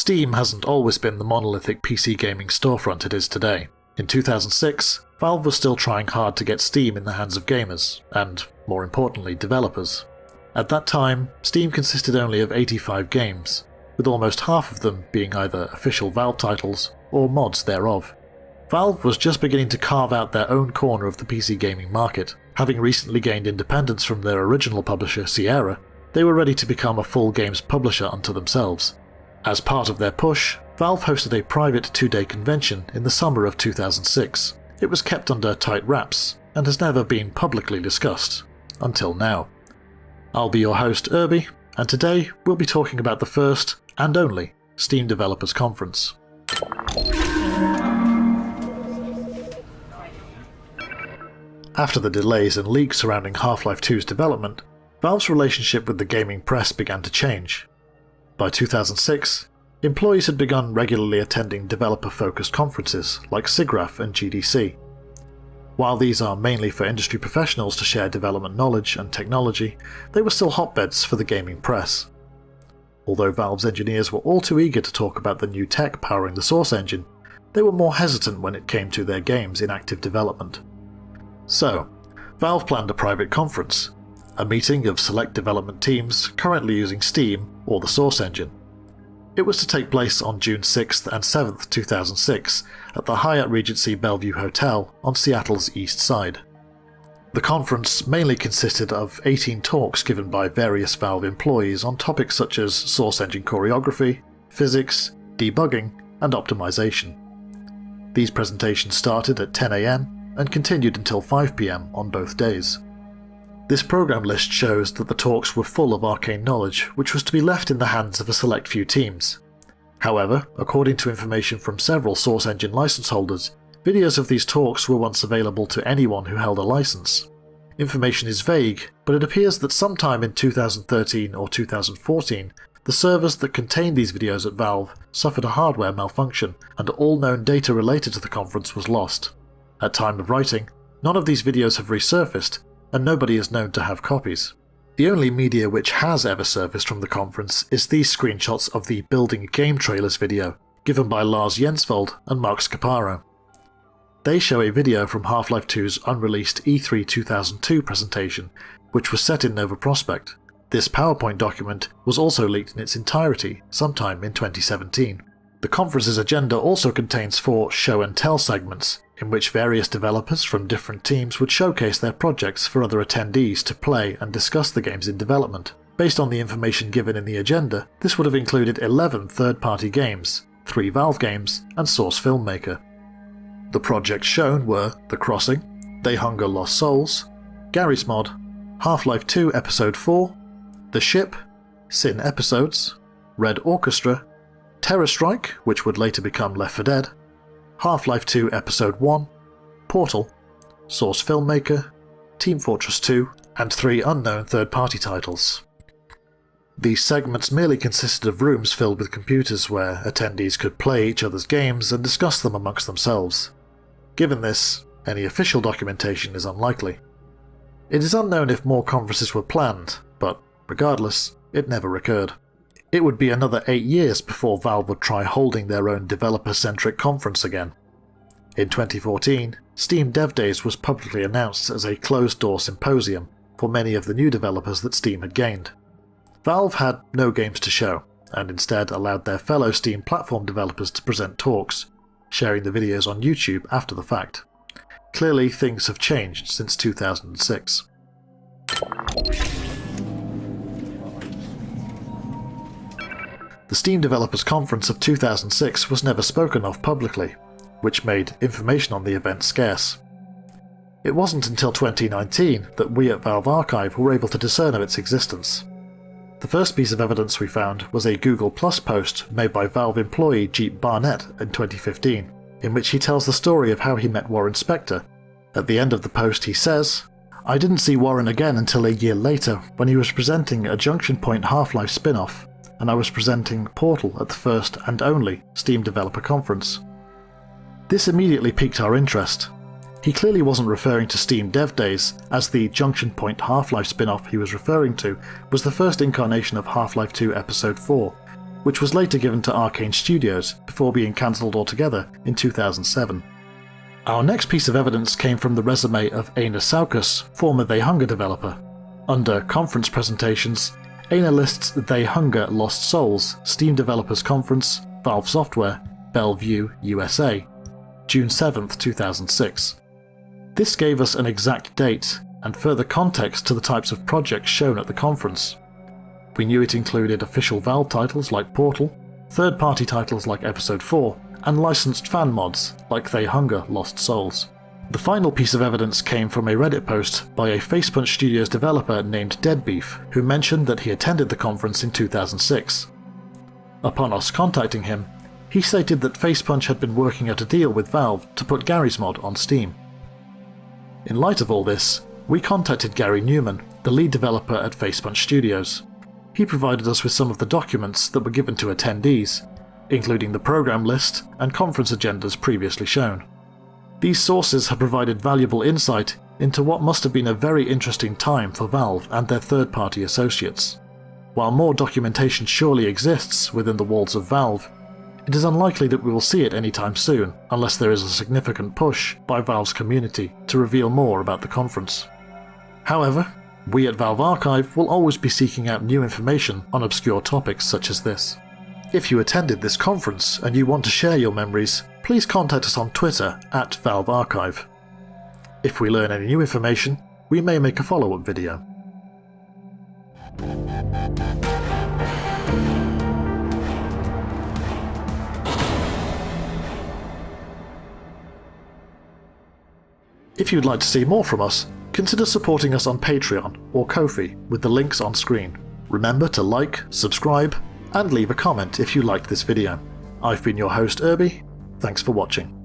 Steam hasn't always been the monolithic PC gaming storefront it is today. In 2006, Valve was still trying hard to get Steam in the hands of gamers, and, more importantly, developers. At that time, Steam consisted only of 85 games, with almost half of them being either official Valve titles or mods thereof. Valve was just beginning to carve out their own corner of the PC gaming market. Having recently gained independence from their original publisher, Sierra, they were ready to become a full games publisher unto themselves. As part of their push, Valve hosted a private 2-day convention in the summer of 2006. It was kept under tight wraps, and has never been publicly discussed, until now. I'll be your host, Irby, and today we'll be talking about the first, and only, Steam Developers Conference. After the delays and leaks surrounding Half-Life 2's development, Valve's relationship with the gaming press began to change. By 2006, employees had begun regularly attending developer-focused conferences like SIGGRAPH and GDC. While these are mainly for industry professionals to share development knowledge and technology, they were still hotbeds for the gaming press. Although Valve's engineers were all too eager to talk about the new tech powering the Source engine, they were more hesitant when it came to their games in active development. So, Valve planned a private conference, a meeting of select development teams currently using Steam or the Source engine. It was to take place on June 6th and 7th, 2006 at the Hyatt Regency Bellevue Hotel on Seattle's east side. The conference mainly consisted of 18 talks given by various Valve employees on topics such as Source engine choreography, physics, debugging, and optimization. These presentations started at 10 AM and continued until 5 PM on both days. This program list shows that the talks were full of arcane knowledge which was to be left in the hands of a select few teams. However, according to information from several Source engine license holders, videos of these talks were once available to anyone who held a license. Information is vague, but it appears that sometime in 2013 or 2014, the servers that contained these videos at Valve suffered a hardware malfunction, and all known data related to the conference was lost. At time of writing, none of these videos have resurfaced, and nobody is known to have copies. The only media which has ever surfaced from the conference is these screenshots of the Building Game Trailers video, given by Lars Jensvold and Mark Scaparo. They show a video from Half-Life 2's unreleased E3 2002 presentation, which was set in Nova Prospekt. This PowerPoint document was also leaked in its entirety sometime in 2017. The conference's agenda also contains 4 show and tell segments, in which various developers from different teams would showcase their projects for other attendees to play and discuss the games in development. Based on the information given in the agenda, this would have included 11 third-party games, 3 Valve games, and Source Filmmaker. The projects shown were The Crossing, They Hunger Lost Souls, Garry's Mod, Half-Life 2 Episode 4, The Ship, Sin Episodes, Red Orchestra, Terror Strike, which would later become Left 4 Dead, Half-Life 2 Episode 1, Portal, Source Filmmaker, Team Fortress 2, and 3 unknown third-party titles. These segments merely consisted of rooms filled with computers where attendees could play each other's games and discuss them amongst themselves. Given this, any official documentation is unlikely. It is unknown if more conferences were planned, but regardless, it never occurred. It would be another 8 years before Valve would try holding their own developer-centric conference again. In 2014, Steam Dev Days was publicly announced as a closed-door symposium for many of the new developers that Steam had gained. Valve had no games to show, and instead allowed their fellow Steam platform developers to present talks, sharing the videos on YouTube after the fact. Clearly, things have changed since 2006. The Steam Developers Conference of 2006 was never spoken of publicly, which made information on the event scarce. It wasn't until 2019 that we at Valve Archive were able to discern of its existence. The first piece of evidence we found was a Google Plus post made by Valve employee Jeep Barnett in 2015, in which he tells the story of how he met Warren Spector. At the end of the post he says, "I didn't see Warren again until a year later when he was presenting a Junction Point Half-Life spin-off, and I was presenting Portal at the first and only Steam Developer Conference." This immediately piqued our interest. He clearly wasn't referring to Steam Dev Days, as the Junction Point Half-Life spin-off he was referring to was the first incarnation of Half-Life 2 Episode 4, which was later given to Arcane Studios before being cancelled altogether in 2007. Our next piece of evidence came from the resume of Einar Saukus, former They Hunger developer. Under Conference Presentations, Einar lists They Hunger Lost Souls, Steam Developers Conference, Valve Software, Bellevue, USA, June 7th, 2006. This gave us an exact date and further context to the types of projects shown at the conference. We knew it included official Valve titles like Portal, third-party titles like Episode 4, and licensed fan mods like They Hunger Lost Souls. The final piece of evidence came from a Reddit post by a Facepunch Studios developer named Deadbeef, who mentioned that he attended the conference in 2006. Upon us contacting him, he stated that Facepunch had been working out a deal with Valve to put Gary's mod on Steam. In light of all this, we contacted Gary Newman, the lead developer at Facepunch Studios. He provided us with some of the documents that were given to attendees, including the program list and conference agendas previously shown. These sources have provided valuable insight into what must have been a very interesting time for Valve and their third-party associates. While more documentation surely exists within the walls of Valve, it is unlikely that we will see it anytime soon unless there is a significant push by Valve's community to reveal more about the conference. However, we at Valve Archive will always be seeking out new information on obscure topics such as this. If you attended this conference and you want to share your memories, please contact us on Twitter at Valve Archive. If we learn any new information, we may make a follow-up video. If you'd like to see more from us, consider supporting us on Patreon or Ko-fi with the links on screen. Remember to like, subscribe, and leave a comment if you liked this video. I've been your host Irby, thanks for watching.